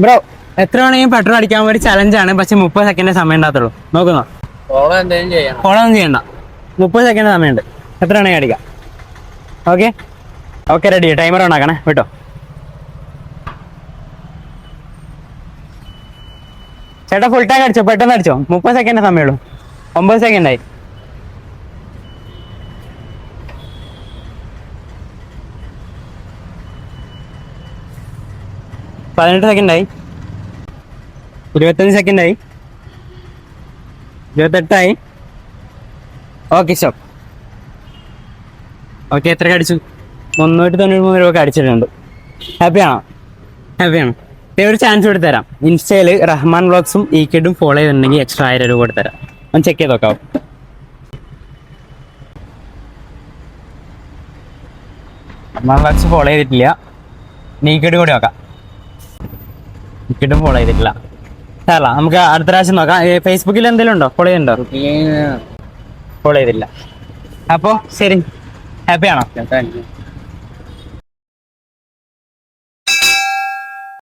Bro എത്ര വേണമെങ്കിലും petrol അടിക്കാൻ ഒരു ചലഞ്ചാണ്, പക്ഷെ 30 സെക്കൻഡ് സമയം ഉണ്ടാകത്തുള്ളൂ. നോക്കുന്നോ? ഫോളൊന്നും ചെയ്യണ്ട. 30 സെക്കൻഡ് സമയമുണ്ട്. എത്ര വേണമെങ്കിൽ അടിക്കാം. Okay okay, ready. Timer on ആക്കണേ, വിട്ടോ. ചേട്ടാ ഫുൾ ടാങ്ക് അടിച്ചോ, പെട്ടെന്ന് അടിച്ചോ. 30 സെക്കൻഡ് സമയമുള്ളൂ. 9 സെക്കൻഡായി. പതിനെട്ട് സെക്കൻഡായി. 25 സെക്കൻഡായി. 28ആയി. Okay stop. ഓക്കെ, എത്ര അടിച്ചു? 393 രൂപ അടിച്ചിട്ടുണ്ട്. ഹാപ്പിയാണോ? ഹാപ്പിയാണ്. ഒരു ചാൻസ് കൊടുത്ത് തരാം. ഇൻസ്റ്റയിൽ റഹ്മാൻ വ്ളോഗ്സും ഈക്കിഡും ഫോളോ ചെയ്തിട്ടുണ്ടെങ്കിൽ എക്സ്ട്രാ 1000 രൂപ കൊടുത്ത് തരാം. ഒന്ന് ചെക്ക് ചെയ്ത് നോക്കാവും. റഹ്മാൻ വ്ളോഗ്സ് ഫോളോ ചെയ്തിട്ടില്ല, ഈക്കിഡും കൂടി നോക്കാം. ഈക്കിഡും ഫോളോ ചെയ്തിട്ടില്ല. സാറല്ല, നമുക്ക് അടുത്ത പ്രാവശ്യം നോക്കാം. ഫേസ്ബുക്കിൽ എന്തെങ്കിലും ഉണ്ടോ? ഫോളോ ചെയ്യുന്നുണ്ടോ? ഫോളോ ചെയ്തില്ല. അപ്പോൾ ശരി, ഹാപ്പിയാണോ?